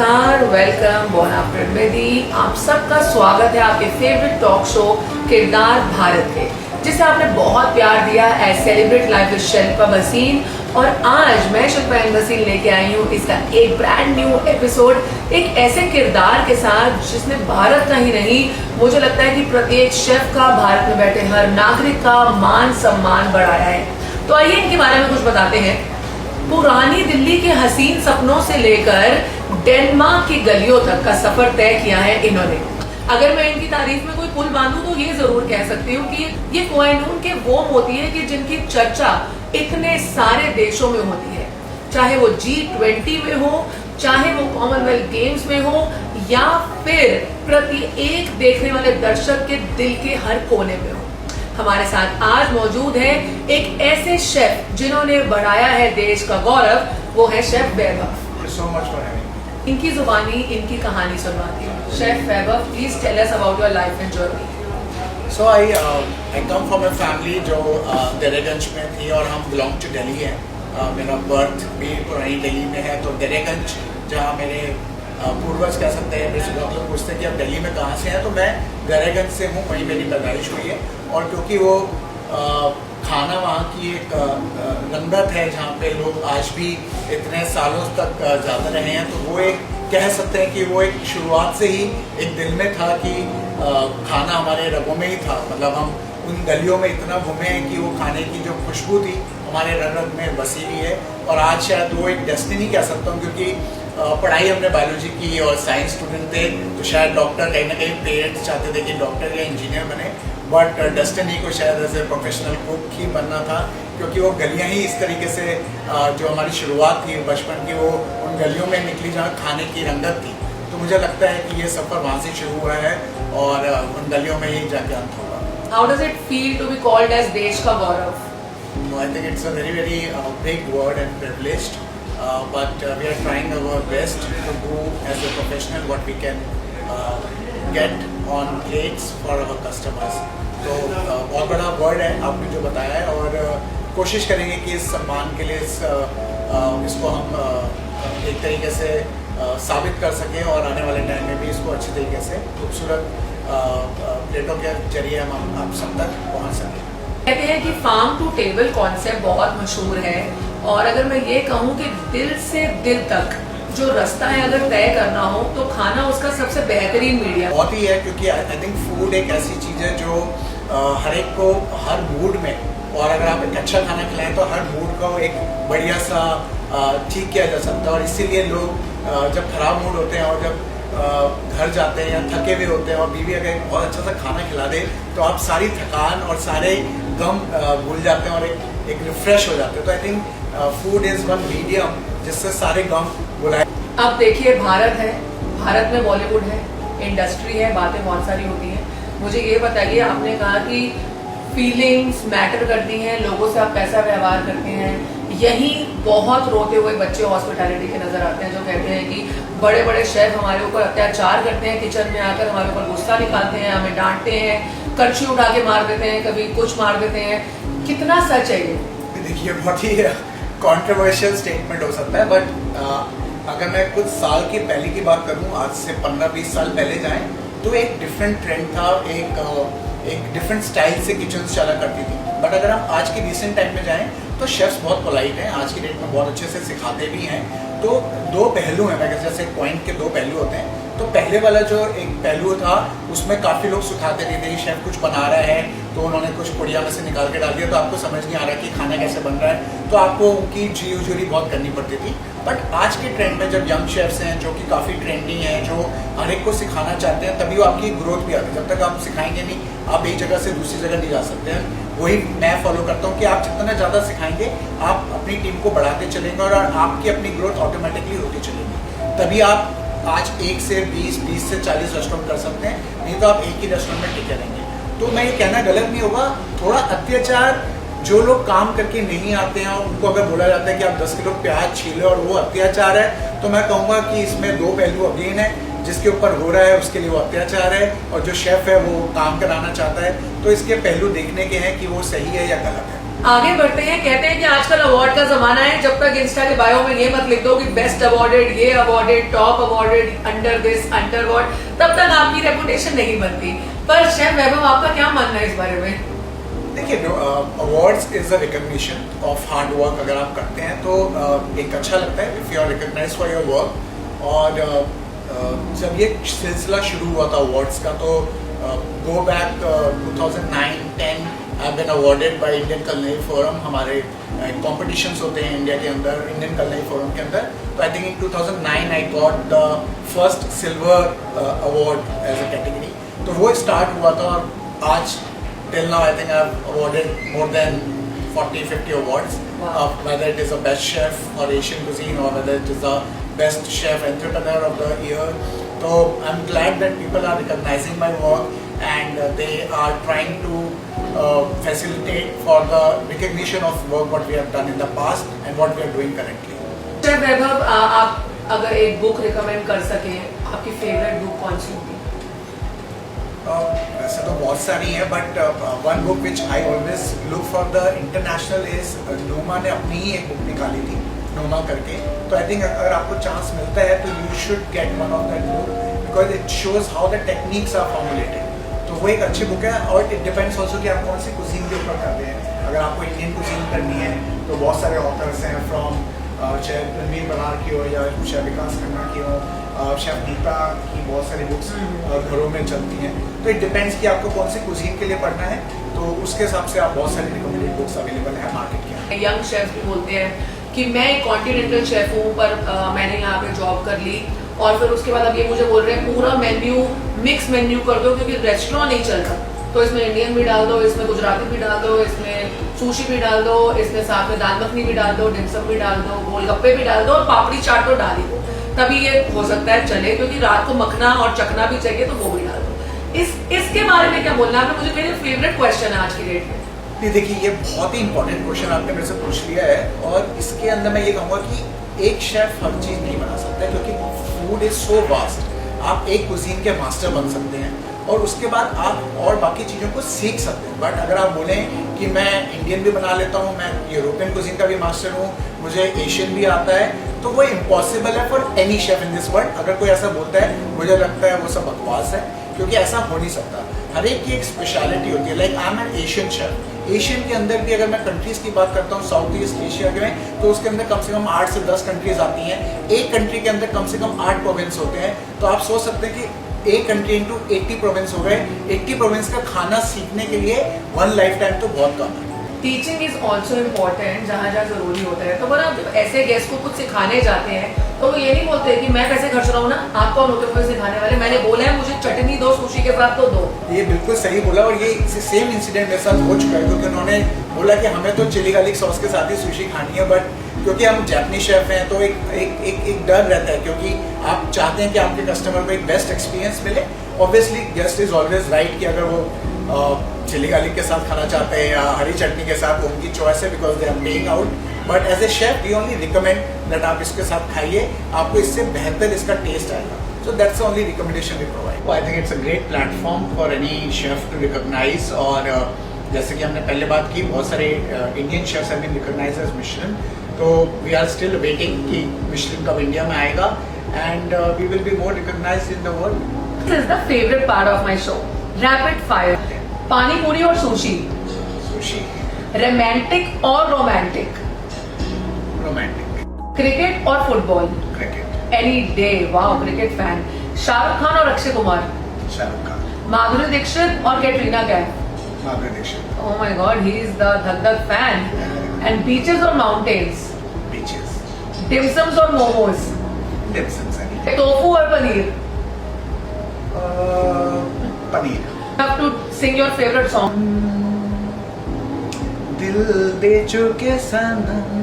नमस्कार, welcome, bone afternoon. आप सबका स्वागत है आपके फेवरेट टॉक शो किरदार भारत के, जिसे आपने बहुत प्यार दिया as celebrate life with Shilpa Bhasin. और आज मैं शिल्पा भसीन लेके आई हूँ इसका एक ब्रांड न्यू एपिसोड, एक ऐसे किरदार के साथ जिसने भारत का ही नहीं, मुझे लगता है कि प्रत्येक शेफ का, भारत में बैठे हर नागरिक का मान सम्मान बढ़ाया है। तो आइए इनके बारे में कुछ बताते हैं। पुरानी दिल्ली के हसीन सपनों से लेकर डेनमार्क की गलियों तक का सफर तय किया है इन्होंने। अगर मैं इनकी तारीफ में कोई पुल बांधूं तो ये जरूर कह सकती हूँ कि ये कोहिनूर के वो मोती है कि जिनकी चर्चा इतने सारे देशों में होती है, चाहे वो G20 में हो, चाहे वो कॉमनवेल्थ गेम्स में हो, या फिर प्रत्येक देखने वाले दर्शक के दिल के हर कोने में हो। हमारे साथ आज मौजूद है एक ऐसे शेफ जिन्होंने बढ़ाया है देश का गौरव, वो है chef Vaibhav. So much for having me. इनकी जुबानी इनकी कहानी सुनवाती हूँ। Chef Vaibhav, please tell us about your life and journey. So I come from a family जो दरेगंज में थी और हम belong to Delhi है। मेरा बर्थ भी पुरानी दिल्ली में है, तो दरेगंज जहाँ मेरे पूर्वज कह सकते हैं, मेरे लोग पूछते हैं कि आप दिल्ली में कहाँ से हैं, तो मैं दरेगंज से हूँ, वहीं मेरी पैदाइश हुई है। और क्योंकि वो खाना वहाँ की एक रंगत है जहाँ पे लोग आज भी इतने सालों तक जाते रहे हैं, तो वो एक कह सकते हैं कि वो एक शुरुआत से ही एक दिल में था कि खाना हमारे रगों में ही था। मतलब हम उन गलियों में इतना घूमे हैं कि वो खाने की जो खुशबू थी हमारे रग में बसी हुई है। और आज शायद वो एक डेस्टिनी कह सकता हूँ, क्योंकि पढ़ाई हमने बायोलॉजी की और साइंस स्टूडेंट थे, तो शायद डॉक्टर कहीं ना कहीं पेरेंट्स चाहते थे कि डॉक्टर या इंजीनियर बने, बट डेस्टिनी को शायद एज ए प्रोफेशनल कुक ही बनना था, क्योंकि वो गलियां ही इस तरीके से जो हमारी शुरुआत थी बचपन की, वो उन गलियों में निकली जहाँ खाने की रंगत थी। तो मुझे लगता है कि ये सफ़र वहाँ से शुरू हुआ है और उन गलियों में ही जाके अंत होगा। How does it feel to be called as देश का गौरव? I think it's a very big word and privileged, but we are trying our best to do as a professional what we can get on plates for our customers. तो बहुत बड़ा word है आपने जो बताया है, और कोशिश करेंगे कि इस सम्मान के लिए इसको हम एक तरीके से साबित कर सकें और आने वाले टाइम में भी इसको अच्छी तरीके से खूबसूरत प्लेटों के जरिए हम आप सब तक पहुंच सकें। कहते हैं कि फार्म टू टेबल कॉन्सेप्ट बहुत मशहूर है, और अगर मैं ये कहूँ कि दिल से दिल तक जो रास्ता है अगर तय करना हो तो खाना उसका सबसे बेहतरीन मीडिया बहुत ही है, क्योंकि आई थिंक फूड एक ऐसी चीज़ है जो हर एक को हर मूड में, और अगर आप एक अच्छा खाना खिलाएं तो हर मूड को एक बढ़िया सा ठीक किया जा सकता है। और इसीलिए लोग जब खराब मूड होते हैं और जब घर जाते हैं या थके हुए होते हैं और बीवी अगर बहुत अच्छा सा खाना खिला दे तो आप सारी थकान और सारे गम भूल जाते हैं और एक रिफ्रेश हो जाते हैं। तो I think food is one medium जिससे सारे गम भुलाए। अब देखिए, भारत है, भारत में बॉलीवुड है, इंडस्ट्री है, बातें बहुत सारी होती हैं। मुझे ये बताइए, आपने कहा कि फीलिंग्स मैटर करती हैं, लोगों से आप कैसा व्यवहार करते हैं। यही बहुत रोते हुए बच्चे हॉस्पिटैलिटी के नजर आते हैं जो कहते हैं कि बड़े बड़े शेफ हमारे ऊपर अत्याचार करते हैं, किचन में आकर हमारे ऊपर गुस्सा निकालते हैं, हमें डांटते हैं, कड़छी उठा के मार देते हैं, कभी कुछ मार देते हैं। कितना सच है ये? देखिए, बहुत ही कॉन्ट्रोवर्शियल स्टेटमेंट हो सकता है, बट अगर मैं कुछ साल की पहले की बात करूं, आज से 15-20 साल पहले जाएं तो एक डिफरेंट ट्रेंड था, एक डिफरेंट स्टाइल से किचन चला करती थी। बट अगर हम आज के रिसेंट टाइम में जाएं तो शेफ्स बहुत पोलाइट हैं, आज की डेट में बहुत अच्छे से सिखाते भी हैं। तो दो पहलू हैं, मैं जैसे पॉइंट के दो पहलू होते हैं। तो पहले वाला जो एक पहलू था उसमें काफ़ी लोग सिखाते नहीं थे, शेफ कुछ बना रहा है तो उन्होंने कुछ पुड़िया में से निकाल के डाल दिया, तो आपको समझ नहीं आ रहा कि खाना कैसे बन रहा है, तो आपको उनकी जी उजूरी बहुत करनी पड़ती थी। बट आज के ट्रेंड में जब यंग शेफ्स हैं जो कि काफ़ी ट्रेंडिंग हैं, जो हर एक को सिखाना चाहते हैं, तभी वो आपकी ग्रोथ भी आती है। जब तक आप सिखाएंगे नहीं, आप एक जगह से दूसरी जगह नहीं जा सकते हैं। वही मैं फॉलो करता हूँ कि आप जितना ज़्यादा सिखाएंगे आप अपनी टीम को बढ़ाते चलेंगे और आपकी अपनी ग्रोथ ऑटोमेटिकली होती चलेगी। तभी आप आज 1 से 20 से 40 रेस्टोरेंट कर सकते हैं, नहीं तो आप एक ही रेस्टोरेंट में टिके रहेंगे। तो मैं ये कहना गलत नहीं होगा, थोड़ा अत्याचार जो लोग काम करके नहीं आते हैं और उनको अगर बोला जाता है कि आप 10 किलो प्याज छीले और वो अत्याचार है, तो मैं कहूँगा कि इसमें दो पहलू अगेन है। जिसके ऊपर हो रहा है उसके लिए वो अत्याचार है, और जो शेफ है वो काम कराना चाहता है, तो इसके पहलू देखने के हैं कि वो सही है या गलत है। आगे बढ़ते हैं। कहते हैं कि आजकल अवार्ड का जमाना है, जब तक इंस्टा के बायो में ये मत लिख दो कि बेस्ट अवार्डेड, ये awarded, top awarded, under this, under what, तब तक आपकी रेपुटेशन नहीं बनती। पर शेफ वैभव, आपका क्या मानना है इस बारे में? देखिए, awards is a recognition of hard work. अगर आप करते हैं तो एक अच्छा लगता है if you are recognised for your work. और जब ये सिलसिला शुरू हुआ था अवार्ड्स का, तो go back 2009-10 I been awarded by Indian culinary forum. हमारे कॉम्पिटिशन्स होते हैं इंडिया के अंदर, इंडियन कुलिनरी फोरम के अंदर। तो I think in 2009 I got the first silver award as a category. तो वो स्टार्ट हुआ था, और आज till now I think I've awarded more than 40-50 awards. Wow. Whether it is a best chef or Asian cuisine, or whether it is the best chef entrepreneur of the year. So I'm glad that people are recognizing my work, and they are trying to facilitate for the recognition of work what we have done in the past and what we are doing currently. Chef Vaibhav, आप अगर एक book recommend कर सके, आपकी favourite book कौन सी होगी? वैसे तो बहुत सारी है, but one book which I always look for the international is, Noma ने अपनी ही एक बुक निकाली थी, नोमा करके। तो आई थिंक अगर आपको चांस मिलता है तो you should get one of that book, because it shows how the techniques are formulated. तो वो एक अच्छी बुक है, और इट डिपेंड्स ऑल्सो कि आप कौन सी कुजीन के ऊपर करते हैं। अगर आपको इंडियन कुजीन करनी है तो बहुत सारे ऑथर्स हैं, फ्रॉम चाहे रणवीर बरार की हो या शेफ विकास खन्ना की हो, शेफ गीता की बहुत सारी बुक्स घरों में चलती हैं। तो इट डिपेंड्स कि आपको कौन सी कुजीन के लिए पढ़ना है, तो उसके हिसाब से आप बहुत सारी रिकमेंडेड बुक्स अवेलेबल है मार्केट के अंदर। यंग शेफ भी बोलते हैं कि मैं एक कॉन्टिनेंटल शेफ हूँ, पर मैंने यहाँ पे जॉब कर ली, और फिर उसके बाद अब ये मुझे बोल रहे हैं पूरा मेन्यू मिक्स मेन्यू कर दो, क्योंकि रेस्टोरेंट नहीं चल रहा। तो इसमें इंडियन भी डाल दो, इसमें गुजराती भी डाल दो, इसमें सुशी भी डाल दो, इसमें साथ में दाल मखनी भी डाल दो, डिमसम भी डाल दो, गोलगप्पे भी डाल दो, और पापड़ी चाट तो डाल ही दो, तभी ये हो सकता है चले। क्योंकि रात को मखना और चखना भी चाहिए, तो वो भी डाल दो। इसके बारे में क्या बोलना है? मुझे मेरे फेवरेट क्वेश्चन है आज की डेट में। नहीं, देखिए, ये बहुत ही इंपॉर्टेंट क्वेश्चन आपने मेरे से पूछ लिया है, और इसके अंदर मैं ये कहूँगा कि एक शेफ हर चीज़ नहीं बना सकता, क्योंकि फूड इज सो वास्ट। आप एक कुजीन के मास्टर बन सकते हैं, और उसके बाद आप और बाकी चीज़ों को सीख सकते हैं। बट अगर आप बोलें कि मैं इंडियन भी बना लेता हूँ, मैं यूरोपियन कुजीन का भी मास्टर हूँ, मुझे एशियन भी आता है, तो वो इम्पॉसिबल है for any chef in this world. अगर कोई ऐसा बोलता है, मुझे लगता है वो सब बकवास है, क्योंकि ऐसा हो नहीं सकता। हर एक की एक स्पेशलिटी होती है। Like I am N Asian chef. Asian के अंदर भी अगर मैं कंट्रीज की बात करता हूँ, साउथ ईस्ट एशिया में, तो उसके अंदर कम से कम 8 से 10 कंट्रीज आती हैं। एक कंट्री के अंदर कम से कम 8 प्रोविंस होते हैं। तो आप सोच सकते हैं कि एक कंट्री इंटू 80 प्रोविंस हो गए। 80 प्रोविंस का खाना सीखने के लिए वन लाइफ टाइम तो बहुत कम है। टीचिंग इज ऑल्सो इम्पोर्टेंट, जहाँ जहाँ जरूरी होता है। तो बना जब ऐसे गेस्ट को कुछ सिखाने जाते हैं, तो वो ये नहीं बोलते कि मैं पैसे खर्च रहा हूँ ना, आप कौन होते हो मुझे सिखाने वाले, मैंने बोला है मुझे चटनी दो सुशी के साथ तो दो। ये बिल्कुल सही बोला, और ये सेम इंसिडेंट मेरे साथ हो चुका है, क्योंकि उन्होंने बोला कि हमें तो चिली गार्लिक सॉस के साथ ही सुशी खानी है। बट क्योंकि हम जापानीज शेफ हैं, तो एक डर रहता है, क्योंकि आप चाहते हैं कि आपके कस्टमर को एक बेस्ट एक्सपीरियंस मिले। Obviously guest is always right कि अगर वो चिली गार्लिक के साथ खाना चाहते हैं या हरी चटनी के साथ, उनकी चॉइस है, because they are paying out. But as a chef we only recommend that आप इसके साथ खाइए, आपको इससे बेहतर इसका टेस्ट आएगा। So that's the only recommendation we provide. I think it's a great platform for any chef to recognize. और जैसे कि हमने पहले बात की, बहुत सारे Indian chefs have been recognized as Michelin. तो we are still waiting कि Michelin कब इंडिया में आएगा, and we will be more recognized in the world. This is the favorite part of my show. Rapid fire. पानी पूरी और sushi. Sushi. Romantic और romantic. Romantic. Cricket और football. Cricket. Any day. Wow, cricket fan. Shahrukh Khan और अक्षय कुमार. शाहरुख खान. माधुरी दीक्षित और Katrina Kaif. Madhuri Dixit. Oh my God, he is the धक धक fan. And beaches or mountains. Beaches. Dimsums और momos. Dim sums. टोफू और paneer. Paneer. You have to sing your favorite song. दिल दे चुके सनम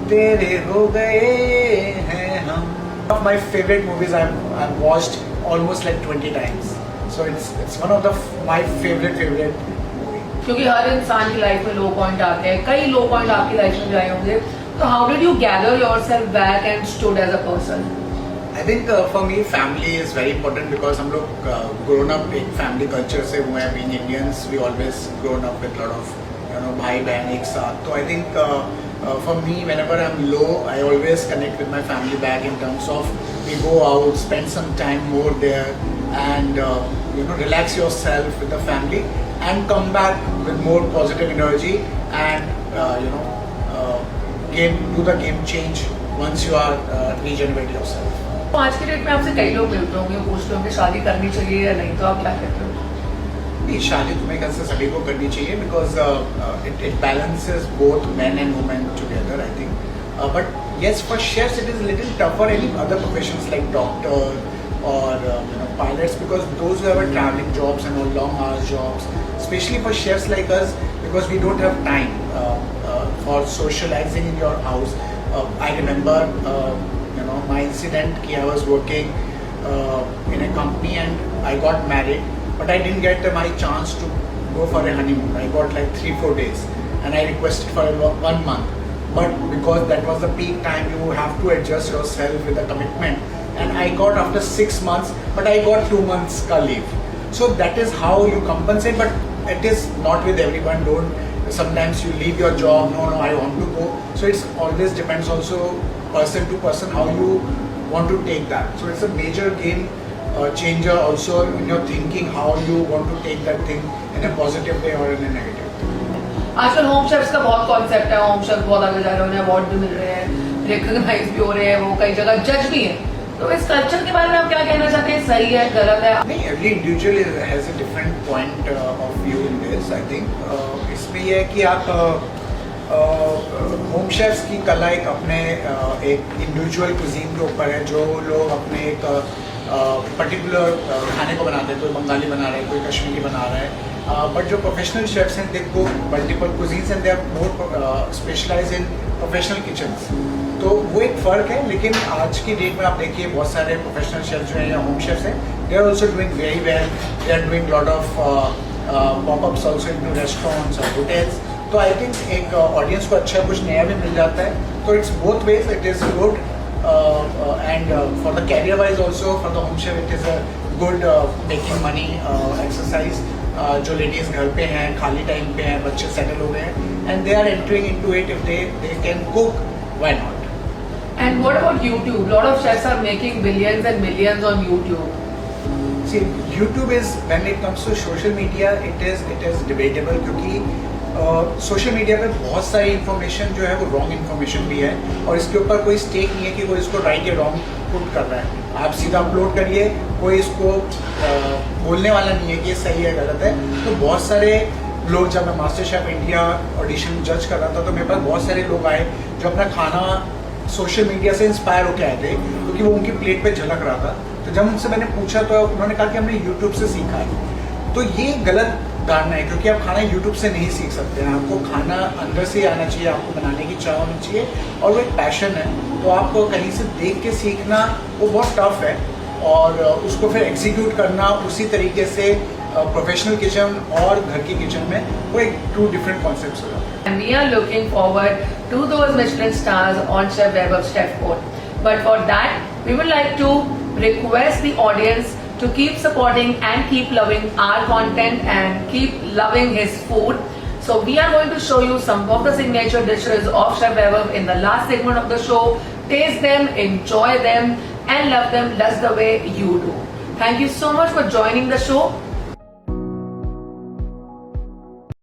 तेरे हो गए हैं हम. One of my favorite movies I've watched almost like 20 times. So it's one of my favorite movie. क्योंकि हर इंसान की लाइफ में लो पॉइंट आते हैं, कई लो पॉइंट आपकी लाइफ में भी आए होंगे. तो how did you gather yourself back and stood as a person? I think for me family is very important, because हम लोग grown up एक family culture से हुए हैं. Being Indians, we always grown up with lot of भाई बहन एक साथ. तो I think for me, whenever I'm low, I always connect with my family back in terms of we go out, spend some time more there, and relax yourself with the family, and come back with more positive energy, and do the game change once you are regenerate yourself. तो आज के date में आपसे कई लोग मिलते होंगे, पूछते होंगे शादी करनी चाहिए या नहीं, तो आप क्या कहते हो? नहीं, शादी तुम्हें कैसे सभी को करनी चाहिए because it balances both men and women together, I think. But yes, for chefs it is a little tougher. Any other professions like doctor or pilots, because those who have traveling jobs and all long hours jobs, especially for chefs like us, because we don't have time for socializing in your house. I remember my incident कि I was working in a company and I got married, but I didn't get my chance to go for a honeymoon. I got like 3-4 days and I requested for 1 month, but because that was the peak time, you have to adjust yourself with a commitment, and I got after 6 months, but I got 2 months ka leave. So that is how you compensate, but it is not with everyone. Sometimes you leave your job, no, I want to go. So it's always depends also person to person how you want to take that. So it's a major game changer also in your thinking, how you want to take that thing in a positive way or in a negative way. आजकल home chefs का बहुत concept है, home chef बहुत आगे जा रहे हैं, उन्हें अवार्ड भी मिल रहे हैं, रिकॉग्नाइज भी हो रहे हैं, वो कई जगह जज भी हैं. तो इस कल्चर के बारे में आप क्या कहना चाहते हैं? सही है, गलत है? नहीं, every individual has a different point of view in this. I think इसमें ये है कि आप होम शेफ्स की कला एक अपने एक इंडिविजुअल कुजीन के ऊपर है. जो लोग अपने एक पर्टिकुलर खाने को बनाते हैं, कोई बंगाली बना रहा है, कोई कश्मीरी बना रहा है, बट जो प्रोफेशनल शेफ्स हैं, they go multiple cuisines and they are more specialise in professional kitchens. तो वो एक फ़र्क है. लेकिन आज की डेट में आप देखिए बहुत सारे प्रोफेशनल शेफ्स जो हैं या होम शेफ्स हैं, they are also doing very well. They are doing lot of popups also in restaurants और होटल्स. तो आई थिंक एक ऑडियंस को अच्छा कुछ नया भी मिल जाता है. तो it's both ways, it is good, and for the career wise also for the home chef it is a good making money exercise. जो लेडीज़ घर पे हैं, खाली टाइम पे हैं, बच्चे सेटल हो गए हैं, and they are entering into it. If they can cook, why not? And what about YouTube? A lot of chefs are making billions and millions on YouTube. See, YouTube is, when it comes to social media, it is debatable, क्योंकि social media पे बहुत सारी information जो है वो wrong information भी है, और इसके ऊपर कोई स्टेक नहीं है कि वो इसको राइट या रॉन्ग पुट कर रहा है. आप सीधा अपलोड करिए, कोई इसको बोलने वाला नहीं है कि ये सही है गलत है. तो बहुत सारे लोग, जब मैं मास्टर शेफ इंडिया ऑडिशन जज कर रहा था, तो मेरे पास बहुत सारे लोग आए जो अपना खाना सोशल मीडिया से इंस्पायर होकर आए थे, क्योंकि वो उनकी प्लेट पे झलक रहा था. तो जब उनसे मैंने पूछा तो उन्होंने कहा कि हमने यूट्यूब से सीखा है. तो ये गलत धारणा है, क्योंकि आप खाना यूट्यूब से नहीं सीख सकते हैं. आपको खाना अंदर से आना चाहिए, आपको बनाने की चाह होनी चाहिए, और वो एक पैशन है. तो आपको कहीं से देख के सीखना वो बहुत टफ है, और उसको फिर एग्जीक्यूट करना उसी तरीके से प्रोफेशनल किचन और घर की किचन में, वो एक 2 डिफरेंट कॉन्सेप्ट्स हो जाते हैं. And we are looking forward to those Michelin stars on Chef Vaibhav's Chef Board. But for that, we would like to request the audience to keep supporting and keep loving our content and keep loving his food. So we are going to show you some of the signature dishes of Chef Vaibhav in the last segment of the show. Taste them, enjoy them, and love them just the way you do. Thank you so much for joining the show.